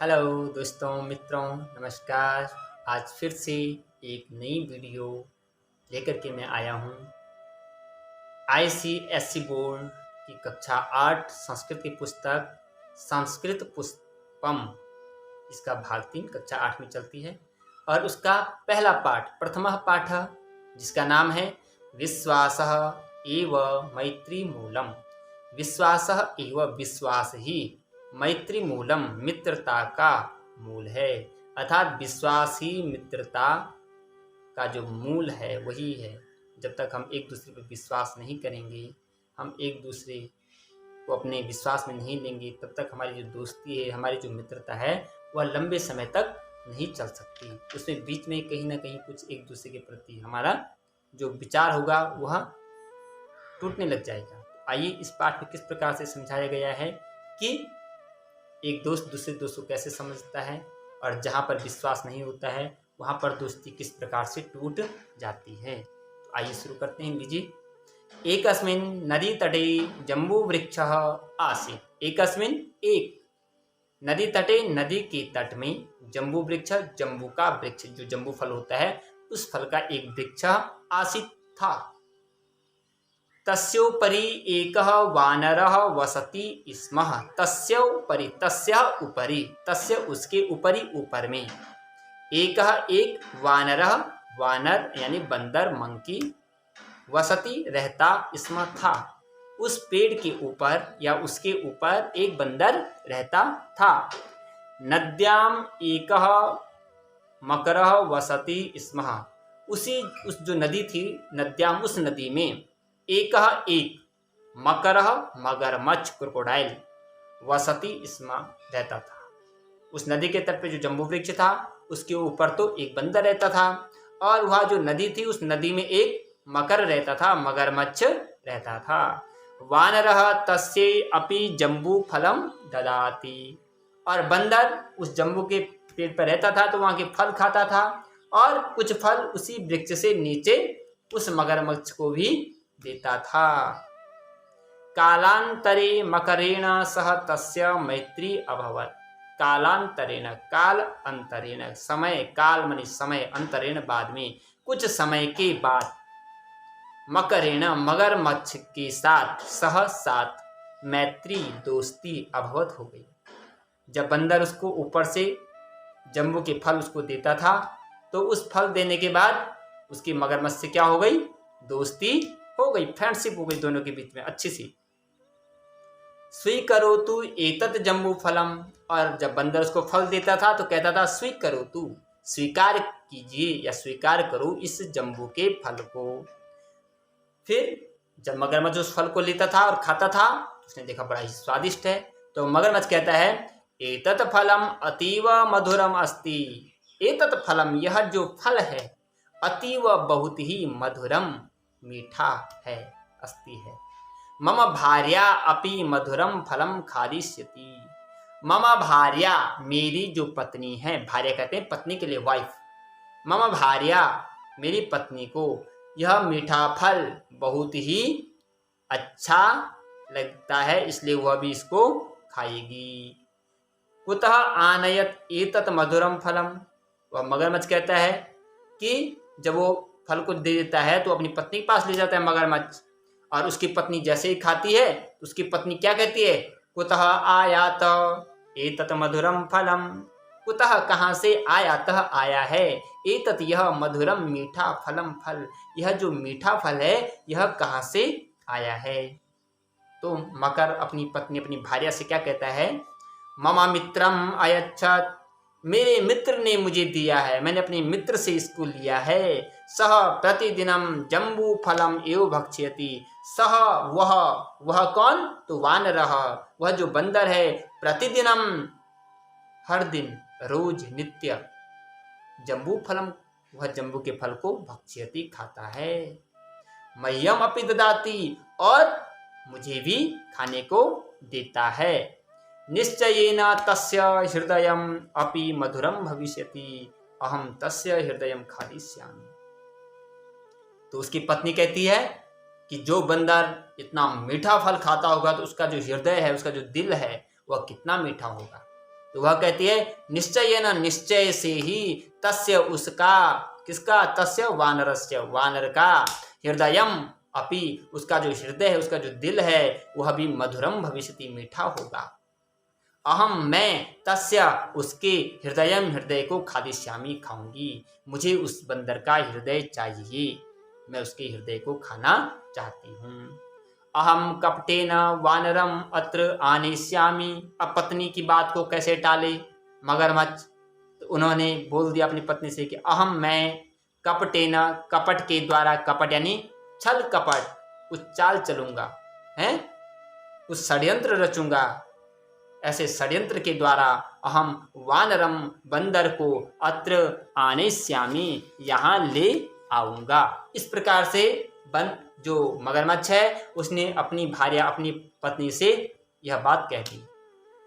Hello दोस्तों मित्रों, नमस्कार। आज फिर से एक नई वीडियो लेकर के मैं आया हूँ। आईसीएसई बोर्ड की कक्षा 8 संस्कृत की पुस्तक संस्कृत पुष्पम, इसका भाग 3 कक्षा 8 में चलती है और उसका पहला पाठ प्रथमः पाठ जिसका नाम है विश्वासः एव मैत्री मूलम। विश्वासः एव, विश्वास ही मैत्री मूलम, मित्रता का मूल है। अर्थात विश्वास ही मित्रता का जो मूल है वही है। जब तक हम एक दूसरे पर विश्वास नहीं करेंगे, हम एक दूसरे को अपने विश्वास में नहीं लेंगे, तब तक हमारी जो दोस्ती है, हमारी जो मित्रता है, वह लंबे समय तक नहीं चल सकती। उसमें बीच में कहीं ना कहीं कुछ एक दूसरे के प्रति हमारा जो विचार होगा वह टूटने लग जाएगा। आइए इस पाठ में किस प्रकार से समझाया गया है कि एक दोस्त दूसरे दोस्त को कैसे समझता है और जहाँ पर विश्वास नहीं होता है वहाँ पर दोस्ती किस प्रकार से टूट जाती है। तो आइए शुरू करते हैं। लीजिए। एकस्मिन् नदी तटे जम्बू वृक्ष आसीत्। एकस्मिन्, एक, नदी तटे, नदी के तट में, जम्बू वृक्ष, जम्बू का वृक्ष, जो जम्बू फल होता है उस फल का एक वृक्ष आसीत् था। तस्योपरि एकः वानरः वसति स्म। तस्योपरि, तस्य उपरि, तस्य उसके उपरि, ऊपर में, एकः एक, वानरः वानर यानी बंदर, मंकी, वसति रहता, स्म था, उस पेड़ के ऊपर या उसके ऊपर एक बंदर रहता था। नद्याम एकः मकरः वसति स्म। उस जो नदी थी, नद्याम, उस नदी में, एकः एक, मकरः मगरमच्छ, क्रोकोडाइल, वसति स्म रहता था। उस नदी के तट पे जो जम्बू वृक्ष था उसके ऊपर तो एक बंदर रहता था और वह जो नदी थी उस नदी में एक मकर रहता था, मगरमच्छ रहता था। वानरः तस्यै अपि जम्बू फलम ददाति। और बंदर उस जम्बू के पेड़ पर रहता था तो वहाँ के फल खाता था और कुछ फल उसी वृक्ष से नीचे उस मगरमच्छ को भी देता था। कालांतरे मकरेण सह तस्य मैत्री अभवत्। कालांतरेण, काल अंतरेण, समय, काल माने समय, अंतरेण बाद में, कुछ समय के बाद, मकरेण मगरमच्छ के साथ, सह साथ, मैत्री दोस्ती अभवत हो गई। जब बंदर उसको ऊपर से जम्बू के फल उसको देता था तो उस फल देने के बाद उसकी मगरमच्छ से क्या हो गई? दोस्ती हो गई, फ्रेंडशिप हो गई दोनों के बीच में अच्छी सी। स्वीकरोतु एतत् जम्बू फलम। और जब बंदर उसको फल देता था तो कहता था स्वीकरोतु, स्वीकार कीजिए या स्वीकार करो इस जम्बू के फल को। फिर जब मगरमच्छ उस फल को लेता था और खाता था, उसने देखा बड़ा ही स्वादिष्ट है, तो मगरमच्छ कहता है एतत् फलम अतीव मधुरम अस्ति। एतत् फलम, यह जो फल है, अतीव बहुत ही मधुरम, मीठा है, अस्ति है। मम भार्या अपि मधुरम फलम खादिष्यति। मम भार्या, मेरी जो पत्नी है, भार्या कहते हैं पत्नी के लिए, वाइफ। मम भार्या, मेरी पत्नी को यह मीठा फल बहुत ही अच्छा लगता है, इसलिए वह भी इसको खाएगी। कुतः आनयत एतत् मधुरम फलम। वह मगरमच्छ कहता है कि जब वो फल को दे देता है तो अपनी पत्नी के पास ले जाता है मगरमच्छ, और उसकी पत्नी जैसे ही खाती है तो उसकी पत्नी क्या कहती है? कुतः आयात एतत् मधुरम फलम। कुतः, कहाँ से, आयातः आया है, एतत् यह, मधुरम मीठा, फलम फल, यह जो मीठा फल है यह कहाँ से आया है? तो मकर अपनी पत्नी, अपनी भार्या से क्या कहता है? मम मित्रम अयच्छत्। मेरे मित्र ने मुझे दिया है, मैंने अपने मित्र से इसको लिया है। सह प्रतिदिनम जम्बू फलम एव भक्ष्यति। सह, वह कौन? तो वानरः, वह जो बंदर है, प्रतिदिनम, हर दिन, रोज, नित्य, जम्बू फलम, वह जम्बू के फल को भक्ष्यति, खाता है। मह्यम अपि ददाति, और मुझे भी खाने को देता है। निश्चयेन तस्य हृदयम अपि मधुरम भविष्यति, अहम तस्य हृदयम खादिष्यामि। तो उसकी पत्नी कहती है कि जो बंदर इतना मीठा फल खाता होगा तो उसका जो हृदय है, उसका जो दिल है, वह कितना मीठा होगा। तो वह कहती है निश्चय न निश्चय से ही तस्य उसका, किसका, तस्य वानरस्य, वानर का, हृदयम अपि, उसका जो हृदय है, उसका जो दिल है वह भी मधुरम भविष्यति, मीठा होगा। अहम मैं तस्य, उसके हृदयम, हृदय को खादिष्यामी, खाऊंगी, मुझे उस बंदर का हृदय चाहिए, मैं उसके हृदय को खाना चाहती हूँ। अहम कपटेन वानरम अत्र आनेष्यामि। अब पत्नी की बात को कैसे टाले मगरमच्छ, तो उन्होंने बोल दिया अपनी पत्नी से कि अहम मैं कपटेन, कपट के द्वारा, कपट यानी छल कपट, कुछ चाल चलूंगा, हैं, कुछ षड्यंत्र रचूंगा, ऐसे षड्यंत्र के द्वारा अहम वानरम, बंदर को, अत्र आनेष्यामि, यहाँ ले आऊंगा। इस प्रकार से जो मगरमच्छ है उसने अपनी भार्या, अपनी पत्नी से यह बात कह दी।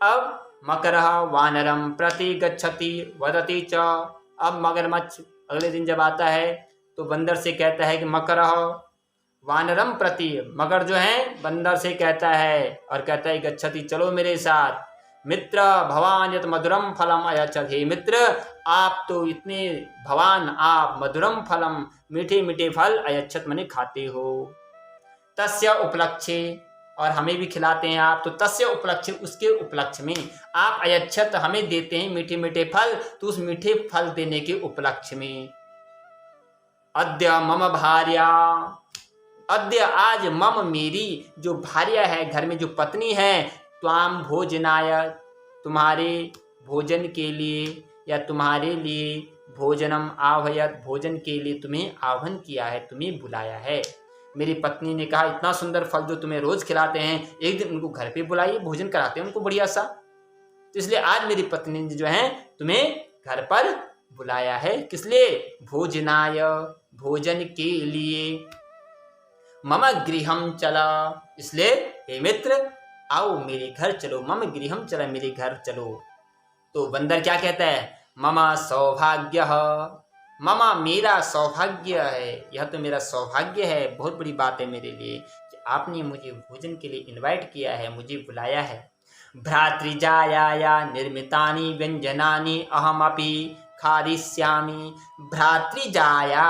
अब मकरः वानरम प्रति गच्छति वदति च। अब मगरमच्छ अगले दिन जब आता है तो बंदर से कहता है कि मकरः वानरम प्रति, मगर जो है बंदर से कहता है और कहता है गच्छति, चलो मेरे साथ, मित्र भवान यत मधुरम फलम अयच्छत, हे मित्र आप तो इतने, भवान आप, मधुरम फलम, मीठे मीठे फल, अयच्छत मने खाते हो, तस्य उपलक्ष्य, और हमें भी खिलाते हैं आप, तो तस्य उपलक्ष्य, उसके उपलक्ष्य में, आप अयच्छत हमें देते हैं मीठे मीठे फल, तो उस मीठे फल देने के उपलक्ष्य में। अद्य मम भार्या, अद्य आज, मम मेरी जो भार्या है, घर में जो पत्नी है, त्वाम भोजनाय, तुम्हारे भोजन के लिए, या तुम्हारे लिए, भोजनम आह्वयत, भोजन के लिए तुम्हें आह्वान किया है, तुम्हें बुलाया है। मेरी पत्नी ने कहा इतना सुंदर फल जो तुम्हें रोज खिलाते हैं, एक दिन उनको घर पे बुलाइए, भोजन कराते हैं उनको बढ़िया सा, तो इसलिए आज मेरी पत्नी ने जो है तुम्हें घर पर बुलाया है, किस लिए, भोजनाय, भोजन के लिए, मम गृहम चला, इसलिए हे मित्र आओ मेरे घर चलो, मम गृहम चला, मेरे घर चलो। तो बंदर क्या कहता है, मम सौभाग्य, ममा मेरा सौभाग्य है, यह तो मेरा सौभाग्य है, बहुत बड़ी बात है मेरे लिए कि आपने मुझे भोजन के लिए इनवाइट किया है, मुझे बुलाया है। भ्रातृजाया निर्मितानि व्यंजनानि अहमपि खादिष्यामि। भ्रातृजाया,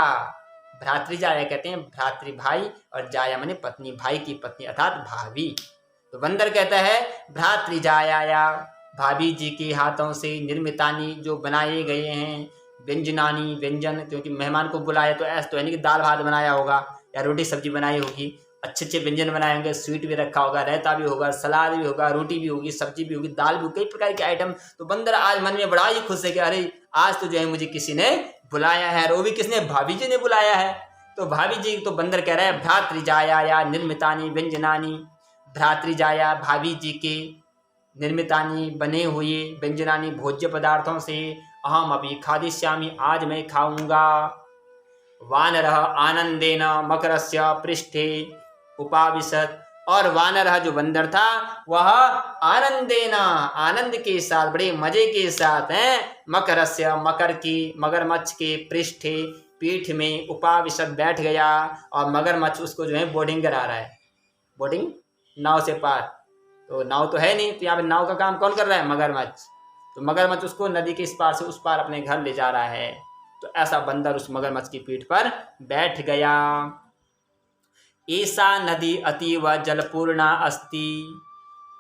भ्रातृजाया कहते हैं भ्रातृ भाई, और जाया माने पत्नी, भाई की पत्नी अर्थात भाभी। तो बंदर कहता है भ्रातृजाया, भाभी जी के हाथों से, निर्मितानी जो बनाए गए हैं, व्यंजनानी व्यंजन, क्योंकि मेहमान को बुलाया तो ऐसा तो है नहीं कि दाल भात बनाया होगा या रोटी सब्जी बनाई होगी, अच्छे अच्छे व्यंजन बनाए होंगे, स्वीट भी रखा होगा, रायता भी होगा, सलाद भी होगा, रोटी भी होगी, सब्जी भी होगी, दाल भी होगी, कई प्रकार के आइटम। तो बंदर आज मन में बड़ा ही खुश है कि अरे आज तो जो है मुझे किसी ने बुलाया है, और वो भी किसने, भाभी जी ने बुलाया है। तो भाभी जी, तो बंदर कह रहा है भ्रातृजाया निर्मितानी व्यंजनानी, भ्रातृजाया भाभी जी के, निर्मितानी बने हुए, व्यंजनानी भोज्य पदार्थों से, अहम अभी खादिष्यामि आज मैं खाऊंगा। वानरः आनंदेन मकरस्य पृष्ठे उपाविशत, और वानरः जो बंदर था वह आनंदेन, आनंद के साथ, बड़े मजे के साथ हैं, मकरस्य, मकर की, मगरमच्छ के पृष्ठे, पीठ में, उपाविशत बैठ गया, और मगरमच्छ उसको जो है बोर्डिंग करा रहा है, बोर्डिंग नाव से पार, तो नाव तो है नहीं, तो यहाँ पे नाव का काम कौन कर रहा है, मगरमच्छ। तो मगरमच्छ उसको नदी के इस पार से उस पार अपने घर ले जा रहा है। तो ऐसा बंदर उस मगरमच्छ की पीठ पर बैठ गया। ऐसा नदी अतीव जलपूर्णा अस्ति,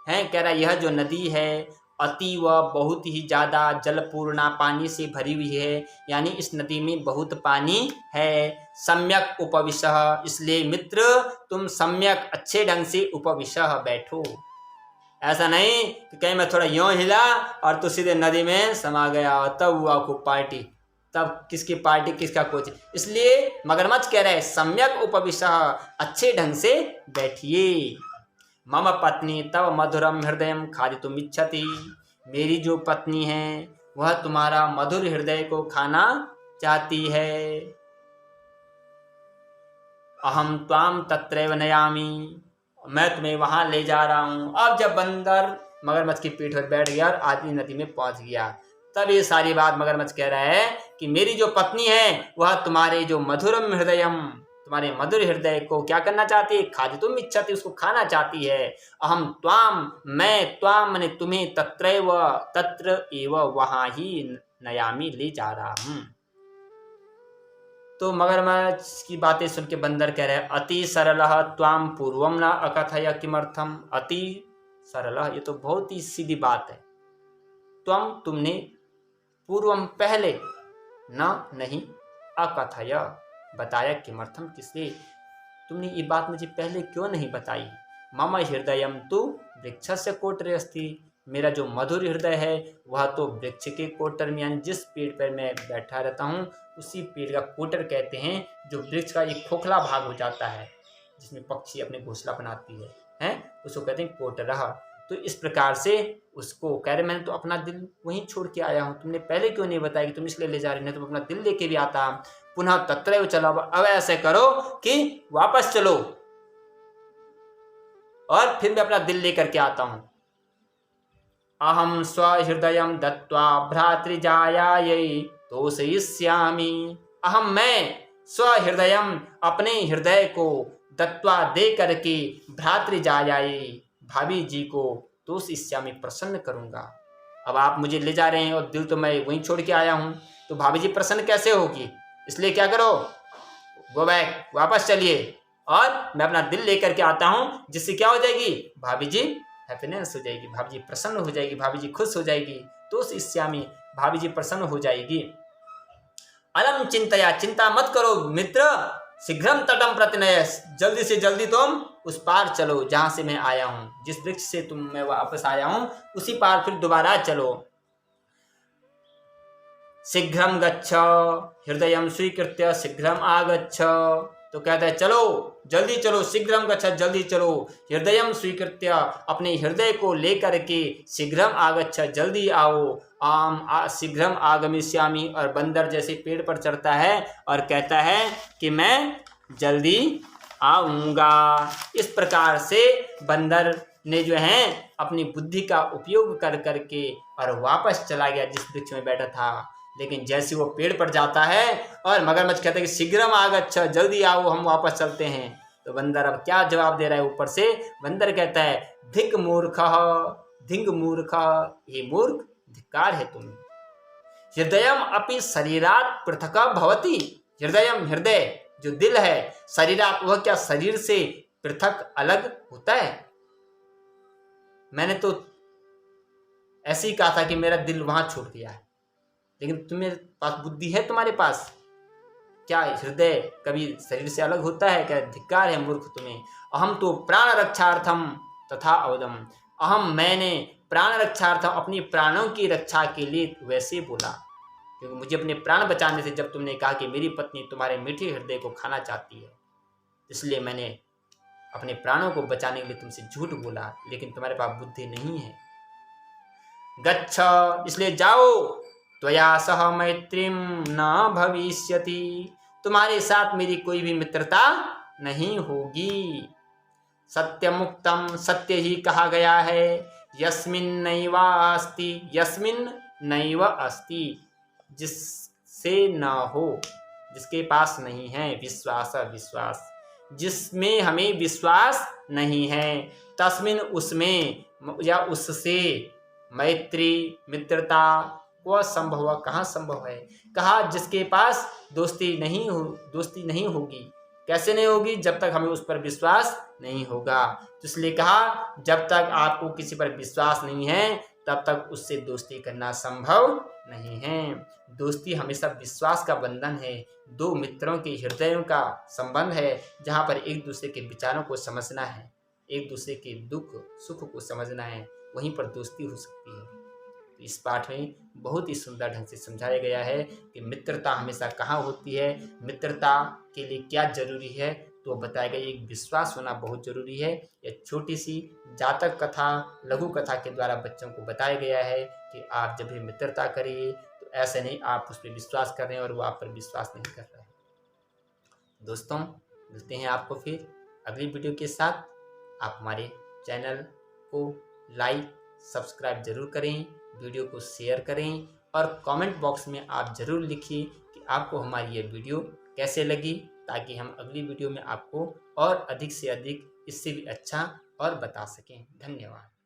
है कह रहा यह जो नदी है अतीव बहुत ही ज़्यादा जलपूर्णा, पानी से भरी हुई है, यानी इस नदी में बहुत पानी है। सम्यक उपविशः, इसलिए मित्र तुम सम्यक अच्छे ढंग से उपविशः बैठो, ऐसा नहीं कि कहीं मैं थोड़ा यूं हिला और तो सीधे नदी में समा गया, तब हुआ खूब पार्टी, तब किसकी पार्टी किसका कुछ। इसलिए मगरमच्छ कह रहे हैं सम्यक उपविशः, अच्छे ढंग से बैठिए। मम पत्नी तव मधुरम हृदय खादितुम इच्छति, मेरी जो पत्नी है वह तुम्हारा मधुर हृदय को खाना चाहती है। अहम त्वाम तत्रैव नयामि, मैं तुम्हें वहां ले जा रहा हूं। अब जब बंदर मगरमच्छ की पीठ पर बैठ गया और आदमी नदी में पहुंच गया, तब ये सारी बात मगरमच्छ कह रहा है कि मेरी जो पत्नी है वह तुम्हारे जो मधुरम हृदयम, तुम्हारे मधुर हृदय को क्या करना चाहती है? खादितुम इच्छति, उसको खाना चाहती है। अहम त्वाम, मैं त्वाम मैंने तुम्हें, तत्र एव वहां ही नयामी, ले जा रहा हूं। तो मगरमच्छ की बातें सुन के बंदर कह रहे हैं अति सरलः त्वाम पूर्वम न अकथय किमर्थम। अति सरलः, ये तो बहुत ही सीधी बात है। त्वम, तुमने, पूर्वम, पहले, न, नहीं, अकथय, बताया, किमर्थम, किसलिए, तुमने ये बात मुझे पहले क्यों नहीं बताई। मम हृदयम तु वृक्षस्य कोटरे अस्ति, मेरा जो मधुर हृदय है वह तो वृक्ष के कोटर में, यानी जिस पेड़ पर मैं बैठा रहता हूँ उसी पेड़ का कोटर कहते हैं, जो वृक्ष का एक खोखला भाग हो जाता है जिसमें पक्षी अपने घोंसला बनाती है, उसको कहते हैं कोटरह। तो इस प्रकार से उसको कह रहे मैंने तो अपना दिल वहीं छोड़ के आया हूँ, तुमने पहले क्यों नहीं बताया कि तुम इसलिए ले जा रहे, नहीं तुम अपना दिल लेके भी आता। पुनः तत्रैव चलो, अब ऐसे करो कि वापस चलो और फिर मैं अपना दिल लेकर के आता हूँ। अहम स्वहृदयम दत्वा भ्रातृजायायै तोषयिष्यामि। अहम, मैं, स्वहृदयम, अपने हृदय को, दत्वा, दे करके, भ्रातृजायायै, भाभी जी को, तोषयिष्यामि, प्रसन्न करूंगा। अब आप मुझे ले जा रहे हैं और दिल तो मैं वहीं छोड़ के आया हूं, तो भाभी जी प्रसन्न कैसे होगी? इसलिए क्या करो, गो बैक, वापस चलिए और मैं अपना दिल लेकर के आता हूं, जिससे क्या हो जाएगी, भाभी जी हैप्पीनेस हो जाएगी, भाभी जी प्रसन्न हो जाएगी, भाभी जी खुश हो जाएगी, तो इस्यामी, भाभी जी प्रसन्न हो जाएगी। अलम चिंतया, चिंता मत करो मित्र, शीघ्रम तटम प्रतिनय, जल्दी से जल्दी तुम उस पार चलो जहां से मैं आया हूं, जिस वृक्ष से मैं वापस आया हूं उसी पार फिर दोबारा चलो। शीघ्रम गच्छ, हृदयम स्वीकृत्य शीघ्रम आगच्छ, तो कहता है चलो, जल्दी चलो, शीघ्रम गच्छ, जल्दी चलो, हृदयम स्वीकृत्य, अपने हृदय को लेकर के, शीघ्रम आगच्छ, जल्दी आओ, शीघ्रम आगमिष्यामि, और बंदर जैसे पेड़ पर चढ़ता है और कहता है कि मैं जल्दी आऊँगा। इस प्रकार से बंदर ने जो है अपनी बुद्धि का उपयोग कर करके और वापस चला गया जिस वृक्ष में बैठा था। लेकिन जैसे वो पेड़ पर जाता है और मगरमच्छ कहता है कि शीघ्रम आगच्छ, जल्दी आओ, हम वापस चलते हैं, तो बंदर अब क्या जवाब दे रहा है ऊपर से? बंदर कहता है धिक मूर्ख, धिंग मूर्ख, हे मूर्ख, धिक्कार है तुम्हें। हृदयम अपि शरीरात पृथक भवति, हृदयम, हृदय जो दिल है, शरीरात, वह क्या शरीर से पृथक अलग होता है? मैंने तो ऐसे ही कहा था कि मेरा दिल वहां छूट गया है, लेकिन तुम्हें पास बुद्धि है, तुम्हारे पास क्या हृदय कभी शरीर से अलग होता है क्या? धिक्कार है मूर्ख तुम्हें। अहम तो प्राण रक्षार्थम तथा अवदम, अहम, मैंने, प्राण रक्षार्थम, अपनी प्राणों की रक्षा के लिए वैसे बोला, क्योंकि मुझे अपने प्राण बचाने से, जब तुमने कहा कि मेरी पत्नी तुम्हारे मीठे हृदय को खाना चाहती है, इसलिए मैंने अपने प्राणों को बचाने के लिए तुमसे झूठ बोला, लेकिन तुम्हारे पास बुद्धि नहीं है। गच्छ, इसलिए जाओ, त्वया सह मैत्रीम न भविष्यति, तुम्हारे साथ मेरी कोई भी मित्रता नहीं होगी। सत्यमुक्तम, सत्य ही कहा गया है, यस्मिन नैवा अस्ति, यस्मिन नैव अस्ति, जिससे न हो, जिसके पास नहीं है, विश्वास, विश्वास, जिसमें हमें विश्वास नहीं है, तस्मिन, उसमें, या उससे, मैत्री, मित्रता, वह संभव, कहाँ संभव है? कहा जिसके पास दोस्ती नहीं होगी। कैसे नहीं होगी? जब तक हमें उस पर विश्वास नहीं होगा। तो इसलिए कहा जब तक आपको किसी पर विश्वास नहीं है तब तक उससे दोस्ती करना संभव नहीं है। दोस्ती हमेशा विश्वास का बंधन है, दो मित्रों के हृदयों का संबंध है, जहाँ पर एक दूसरे के विचारों को समझना है, एक दूसरे के दुख सुख को समझना है, वहीं पर दोस्ती हो सकती है। इस पाठ में बहुत ही सुंदर ढंग से समझाया गया है कि मित्रता हमेशा कहाँ होती है, मित्रता के लिए क्या जरूरी है, तो बताया गया एक विश्वास होना बहुत जरूरी है। यह छोटी सी जातक कथा, लघु कथा के द्वारा बच्चों को बताया गया है कि आप जब भी मित्रता करिए तो ऐसे नहीं आप उस पर विश्वास कर रहे हैं और वो आप पर विश्वास नहीं कर रहे हैं। दोस्तों, मिलते हैं आपको फिर अगली वीडियो के साथ। आप हमारे चैनल को लाइक सब्सक्राइब जरूर करें, वीडियो को शेयर करें और कमेंट बॉक्स में आप ज़रूर लिखिए कि आपको हमारी ये वीडियो कैसे लगी ताकि हम अगली वीडियो में आपको और अधिक से अधिक इससे भी अच्छा और बता सकें। धन्यवाद।